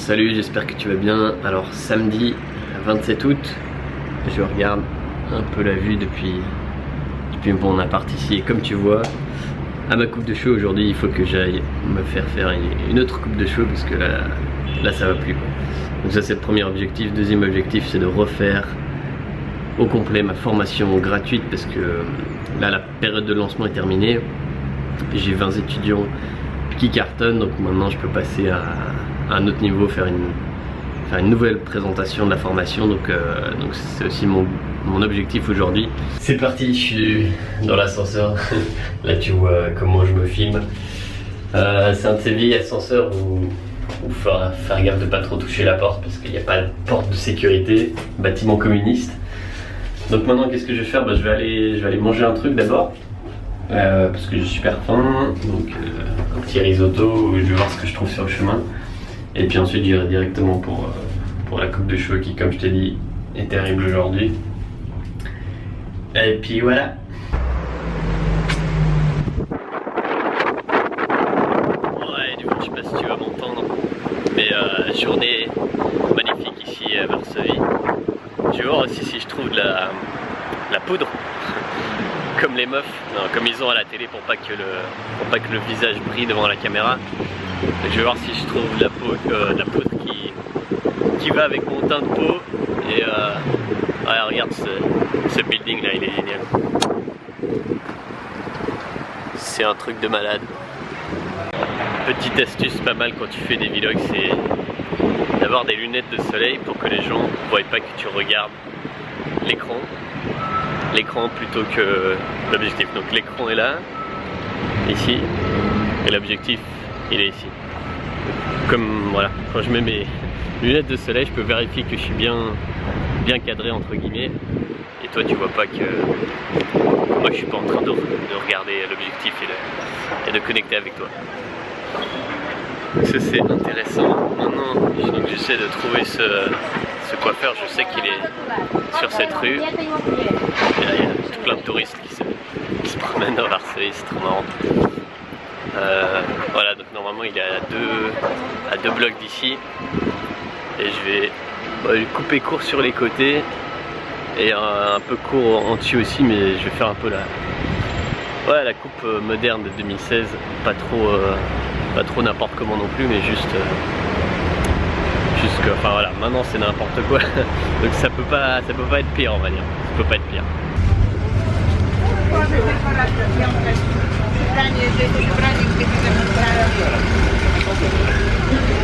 Salut, j'espère que tu vas bien. Alors samedi 27 août, je regarde un peu la vue depuis mon appart ici. Et comme tu vois, à ma coupe de cheveux aujourd'hui, il faut que j'aille me faire une autre coupe de cheveux parce que là ça va plus quoi. Donc ça c'est le premier objectif. Deuxième objectif, c'est de refaire au complet ma formation gratuite parce que là la période de lancement est terminée. J'ai 20 étudiants qui cartonnent, donc maintenant je peux passer à un autre niveau, faire une nouvelle présentation de la formation. Donc c'est aussi mon objectif aujourd'hui. C'est parti, je suis dans l'ascenseur. Là tu vois comment je me filme. C'est un de ces vieilles ascenseurs où il faut faire gaffe de pas trop toucher la porte parce qu'il n'y a pas de porte de sécurité, bâtiment communiste. Donc maintenant qu'est-ce que je vais faire? Je vais aller manger un truc d'abord. Parce que j'ai super faim, donc un petit risotto, je vais voir ce que je trouve sur le chemin. Et puis ensuite j'irai directement pour la coupe de cheveux qui, comme je t'ai dit, est terrible aujourd'hui. Et puis voilà. Ouais, du coup je sais pas si tu vas m'entendre, mais journée magnifique ici à Varsovie. Je vais voir aussi si je trouve de la poudre. Comme les meufs, non, comme ils ont à la télé pour pas que le visage brille devant la caméra. Je vais voir si je trouve de la poudre qui va avec mon teint de peau. Et ouais, regarde ce building là, il est génial. C'est un truc de malade. Petite astuce pas mal quand tu fais des vlogs, c'est d'avoir des lunettes de soleil pour que les gens ne voient pas que tu regardes l'écran plutôt que l'objectif. Donc l'écran est là, ici, et l'objectif il est ici. Comme voilà, quand je mets mes lunettes de soleil, je peux vérifier que je suis bien cadré entre guillemets. Et toi tu vois pas que moi je suis pas en train de regarder l'objectif et de connecter avec toi. Ça c'est intéressant. Maintenant j'essaie de trouver ce coiffeur, je sais qu'il est sur cette rue. Et là, il y a tout plein de touristes qui se promènent dans Varsovie, c'est trop marrant. Voilà, donc normalement il est à deux blocs d'ici. Et je vais lui couper court sur les côtés et un peu court en dessus aussi, mais je vais faire un peu la coupe moderne de 2016, pas trop n'importe comment non plus, mais juste que, enfin voilà, maintenant c'est n'importe quoi. Donc ça peut pas être pire, on va dire. Ça peut pas être pire.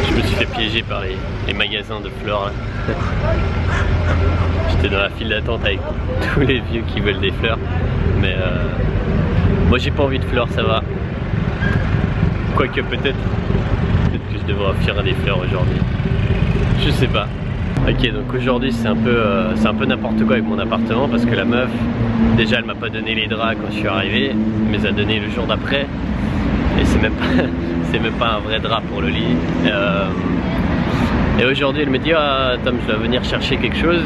Je me suis fait piéger par les magasins de fleurs là. J'étais dans la file d'attente avec tous les vieux qui veulent des fleurs. Mais moi j'ai pas envie de fleurs, ça va. Quoique peut-être que je devrais offrir des fleurs aujourd'hui. Je sais pas. Ok, donc aujourd'hui c'est un peu n'importe quoi avec mon appartement parce que la meuf, déjà elle m'a pas donné les draps quand je suis arrivé, mais elle a donné le jour d'après. Et c'est même pas un vrai drap pour le lit. Et aujourd'hui elle me dit ah Tom, je dois venir chercher quelque chose.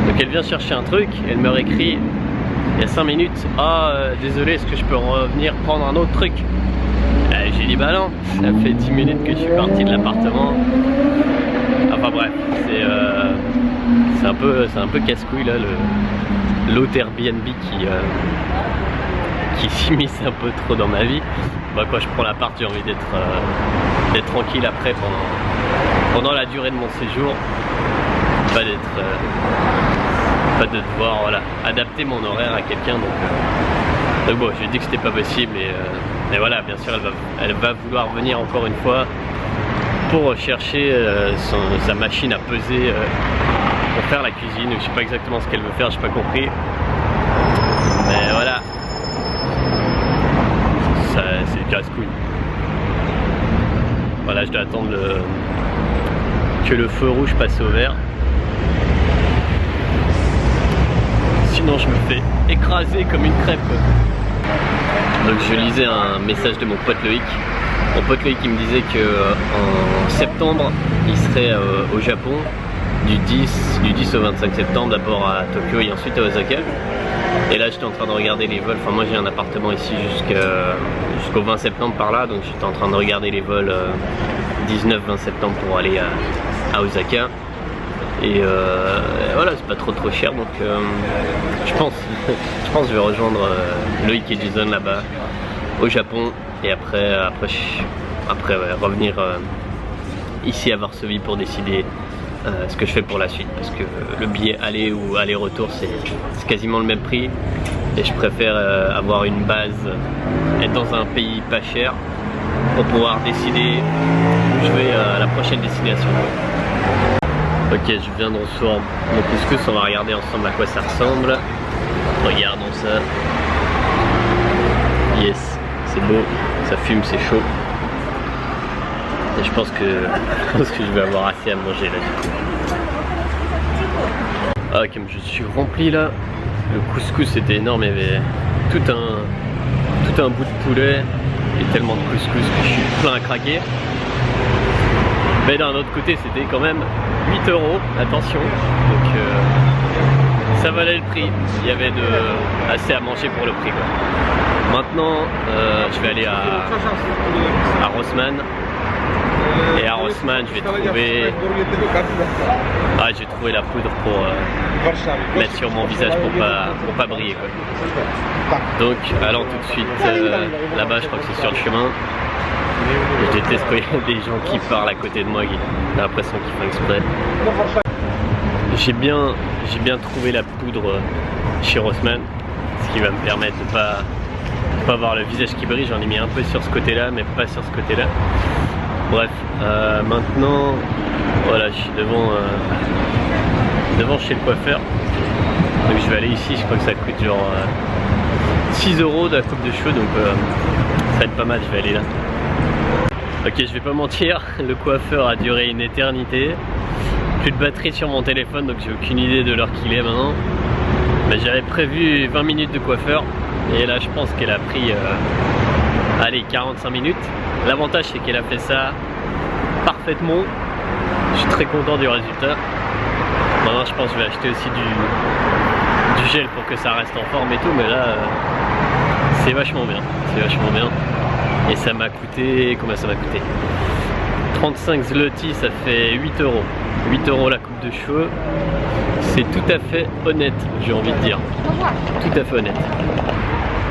Donc elle vient chercher un truc, elle me réécrit il y a 5 minutes, ah désolé, est-ce que je peux revenir prendre un autre truc? J'ai dit bah non, ça fait 10 minutes que je suis parti de l'appartement. Enfin bref, c'est un peu casse-couille là, l'hôte Airbnb qui s'immisce un peu trop dans ma vie. Moi quand je prends l'appart, j'ai envie d'être tranquille après pendant la durée de mon séjour, pas de devoir adapter mon horaire à quelqu'un. Donc bon, j'ai dit que c'était pas possible et voilà, bien sûr elle va vouloir venir encore une fois pour chercher sa machine à peser pour faire la cuisine. Je sais pas exactement ce qu'elle veut faire, j'ai pas compris. Mais voilà, c'est casse-couille. Voilà, je dois attendre que le feu rouge passe au vert. Sinon je me fais écraser comme une crêpe. Donc je lisais un message de mon pote Loïc. Mon pote Loïc qui me disait qu'en septembre il serait au Japon du 10 au 25 septembre, d'abord à Tokyo et ensuite à Osaka. Et là j'étais en train de regarder les vols, enfin moi j'ai un appartement ici jusqu'au 20 septembre par là, donc j'étais en train de regarder les vols 19-20 septembre pour aller à Osaka. Et voilà, c'est pas trop cher, donc je pense que je vais rejoindre Loïc et Jason là-bas au Japon, et après ouais, revenir ici à Varsovie pour décider ce que je fais pour la suite, parce que le billet aller ou aller-retour c'est quasiment le même prix, et je préfère avoir une base, être dans un pays pas cher pour pouvoir décider où je vais à la prochaine destination. Ok, je viens de recevoir mon couscous, on va regarder ensemble à quoi ça ressemble. Regardons ça. Yes, c'est beau, ça fume, c'est chaud. Et je pense que je vais avoir assez à manger là du coup. Ah, comme je suis rempli là, le couscous c'était énorme, il y avait tout un bout de poulet et tellement de couscous que je suis plein à craquer. Mais d'un autre côté c'était quand même 8 €, attention, donc ça valait le prix, il y avait assez à manger pour le prix quoi. Maintenant je vais aller à Rossmann, et à Rossmann je vais trouver j'ai trouvé la poudre pour mettre sur mon visage pour pas briller quoi. Donc allons tout de suite là-bas, je crois que c'est sur le chemin. Je déteste quand il y a des gens qui parlent à côté de moi, j'ai l'impression qu'ils font exprès. J'ai bien trouvé la poudre chez Rossmann, ce qui va me permettre de pas avoir le visage qui brille. J'en ai mis un peu sur ce côté là, mais pas sur ce côté là. Bref, maintenant voilà, je suis devant chez le coiffeur, donc je vais aller ici. Je crois que ça coûte genre 6 € de la coupe de cheveux, donc ça va être pas mal, je vais aller là. Ok, je vais pas mentir, le coiffeur a duré une éternité. Plus de batterie sur mon téléphone, donc j'ai aucune idée de l'heure qu'il est maintenant. Mais j'avais prévu 20 minutes de coiffeur, et là je pense qu'elle a pris allez, 45 minutes. L'avantage c'est qu'elle a fait ça parfaitement. Je suis très content du résultat. Maintenant je pense que je vais acheter aussi du gel pour que ça reste en forme et tout, mais là c'est vachement bien, Et ça m'a coûté, combien ça m'a coûté? 35 zloty, ça fait 8 €. 8 € la coupe de cheveux. C'est tout à fait honnête, j'ai envie de dire. Tout à fait honnête.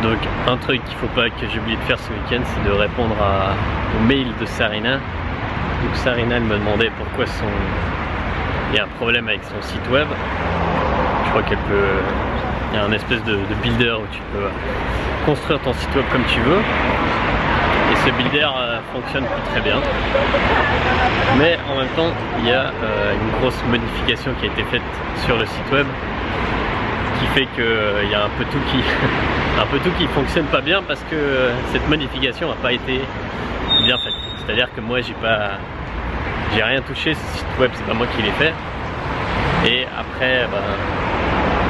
Donc un truc qu'il faut pas que j'oublie de faire ce week-end, c'est de répondre au mail de Sarina. Donc Sarina elle me demandait pourquoi il y a un problème avec son site web. Je crois il y a un espèce de builder où tu peux construire ton site web comme tu veux. Et ce builder fonctionne plus très bien. Mais en même temps, il y a une grosse modification qui a été faite sur le site web, qui fait qu'il y a un peu tout qui fonctionne pas bien, parce que cette modification n'a pas été bien faite. C'est-à-dire que moi j'ai rien touché, ce site web c'est pas moi qui l'ai fait. Et après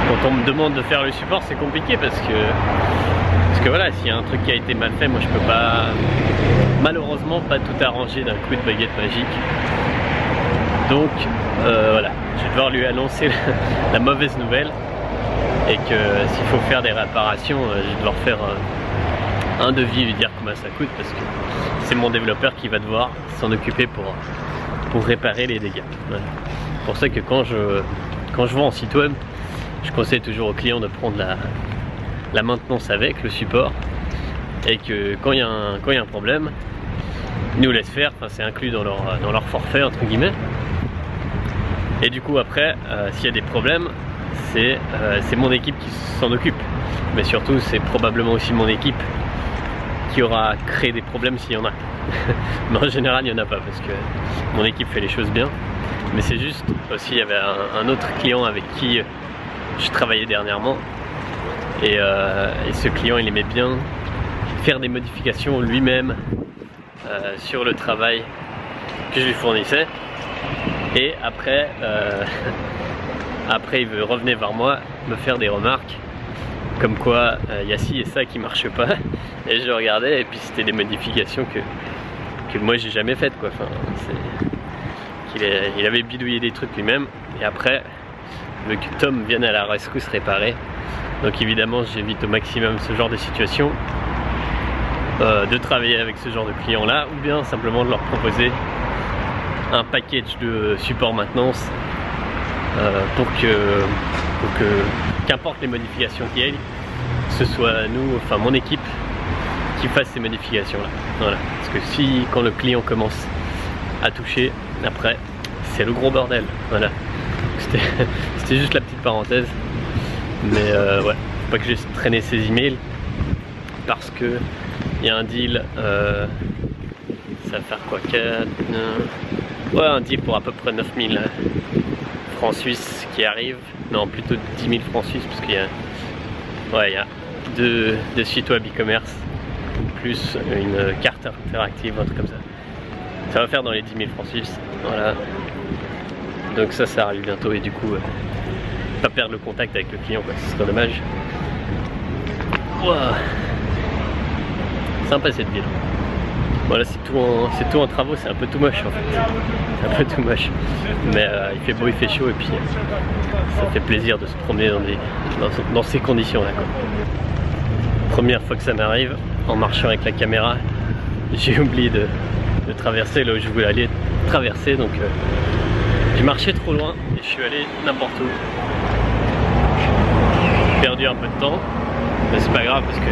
quand on me demande de faire le support, c'est compliqué parce que voilà, s'il y a un truc qui a été mal fait, moi je peux pas, malheureusement, pas tout arranger d'un coup de baguette magique. Donc voilà, je vais devoir lui annoncer la mauvaise nouvelle, et que s'il faut faire des réparations, je vais devoir faire un devis, lui dire combien ça coûte, parce que c'est mon développeur qui va devoir s'en occuper pour réparer les dégâts. Voilà. C'est pour ça que quand je vends en site web, je conseille toujours aux clients de prendre la maintenance avec, le support, et que quand il y a un problème, ils nous laissent faire, enfin, c'est inclus dans leur forfait entre guillemets. Et du coup après, s'il y a des problèmes, c'est mon équipe qui s'en occupe, mais surtout c'est probablement aussi mon équipe qui aura créé des problèmes s'il y en a. Mais en général il n'y en a pas, parce que mon équipe fait les choses bien. Mais c'est juste aussi, il y avait un autre client avec qui je travaillais dernièrement, et ce client il aimait bien faire des modifications lui-même sur le travail que je lui fournissais, et après il revenait vers moi me faire des remarques comme quoi il y a ci et ça qui marche pas, et je regardais et puis c'était des modifications que moi j'ai jamais faites quoi. Enfin, il avait bidouillé des trucs lui-même, et après il veut que Tom vienne à la rescousse réparer. Donc évidemment j'évite au maximum ce genre de situation, de travailler avec ce genre de clients là, ou bien simplement de leur proposer un package de support maintenance pour que qu'importe les modifications qu'il y ait, ce soit nous, enfin mon équipe, qui fasse ces modifications là. Voilà. Parce que si quand le client commence à toucher, après c'est le gros bordel. Voilà. C'était juste la petite parenthèse. Mais ouais, faut pas que j'ai traîné ces emails parce que il y a un deal, ça va faire quoi, 4, ouais, un deal pour à peu près 9000 francs suisses qui arrive, non plutôt 10 000 francs suisses parce qu'il y a, ouais, il y a deux sites web e-commerce plus une carte interactive, un truc comme ça. Ça va faire dans les 10 000 francs suisses, voilà. Donc ça arrive bientôt et du coup, pas perdre le contact avec le client, quoi, ce serait dommage. Wow. Sympa cette ville. Voilà, c'est tout en travaux, c'est un peu tout moche en fait. C'est un peu tout moche. Mais il fait beau, il fait chaud et puis ça fait plaisir de se promener dans ces conditions là, quoi. Première fois que ça m'arrive, en marchant avec la caméra, j'ai oublié de traverser là où je voulais aller traverser, donc j'ai marché trop loin et je suis allé n'importe où. J'ai perdu un peu de temps, mais c'est pas grave parce que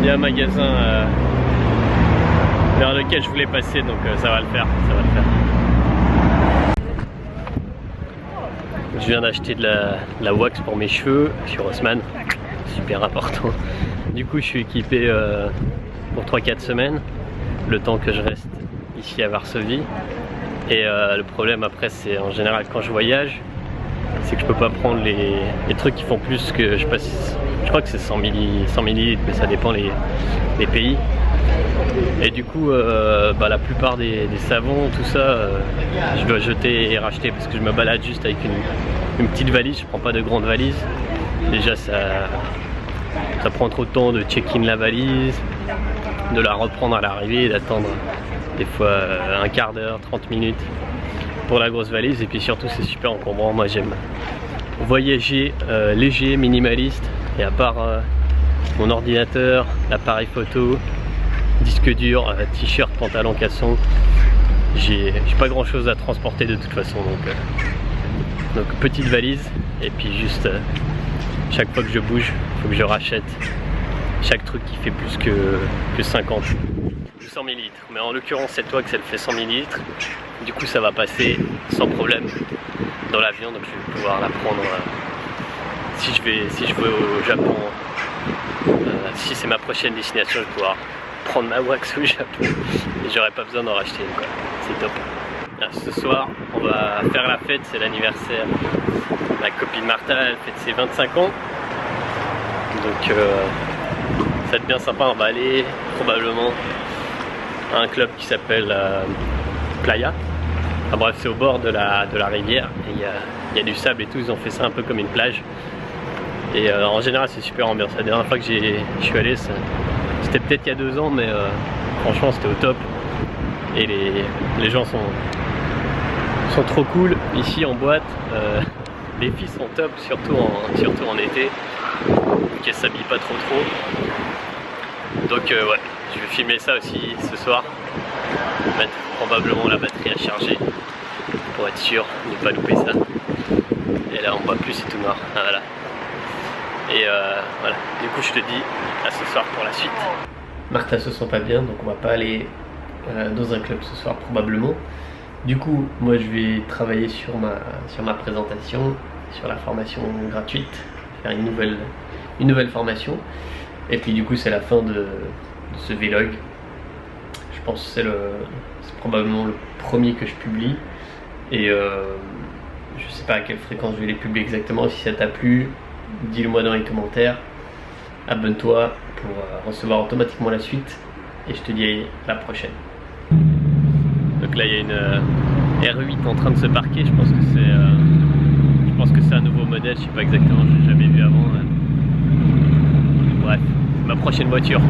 il y a un magasin vers lequel je voulais passer, donc ça va le faire, ça va le faire. Je viens d'acheter de la wax pour mes cheveux sur Haussmann, super important. Du coup je suis équipé pour 3-4 semaines, le temps que je reste ici à Varsovie. Et le problème après, c'est en général quand je voyage, c'est que je peux pas prendre les trucs qui font plus que, je crois que c'est 100 millilitres, mais ça dépend les pays. Et du coup, la plupart des savons, tout ça, je dois jeter et racheter parce que je me balade juste avec une petite valise, je prends pas de grande valise. Déjà ça prend trop de temps de check-in la valise, de la reprendre à l'arrivée, d'attendre des fois un quart d'heure, 30 minutes pour la grosse valise. Et puis surtout c'est super encombrant. Moi j'aime voyager léger, minimaliste, et à part mon ordinateur, l'appareil photo, disque dur, t-shirt, pantalon, caleçon, j'ai pas grand chose à transporter de toute façon, donc petite valise. Et puis juste chaque fois que je bouge, faut que je rachète chaque truc qui fait plus que 50 ou 100 millilitres. Mais en l'occurrence cette wax elle fait 100 millilitres, du coup ça va passer sans problème dans l'avion, donc je vais pouvoir la prendre si je vais au Japon. Si c'est ma prochaine destination, je vais pouvoir prendre ma wax au Japon et j'aurai pas besoin d'en racheter une, quoi. C'est top. Alors, ce soir on va faire la fête, c'est l'anniversaire. Ma copine Martha, elle fête ses 25 ans, donc ça va être bien sympa. On va aller probablement à un club qui s'appelle Playa. Enfin, bref, c'est au bord de la rivière et il y a du sable et tout, ils ont fait ça un peu comme une plage. Et en général c'est super ambiance. La dernière fois que je suis allé, c'était peut-être il y a 2 ans, mais franchement c'était au top. Et les gens sont trop cool ici en boîte. Les filles sont top, surtout en été, donc elles s'habillent pas trop. Donc ouais, je vais filmer ça aussi ce soir, mettre probablement la batterie à charger pour être sûr de ne pas louper ça. Et là on voit plus, c'est tout noir. Ah, voilà. Et voilà, du coup je te dis à ce soir pour la suite. Martha se sent pas bien, donc on va pas aller dans un club ce soir probablement. Du coup moi je vais travailler sur ma présentation, sur la formation gratuite, faire une nouvelle formation. Et puis du coup c'est la fin de ce vlog. Je pense que c'est probablement le premier que je publie. Et je sais pas à quelle fréquence je vais les publier exactement. Si ça t'a plu, dis-le moi dans les commentaires. Abonne-toi pour recevoir automatiquement la suite. Et je te dis à la prochaine. Donc là il y a une R8 en train de se parquer. Je pense que c'est un nouveau modèle. Je sais pas exactement, je l'ai jamais vu avant. Bref, ma prochaine voiture.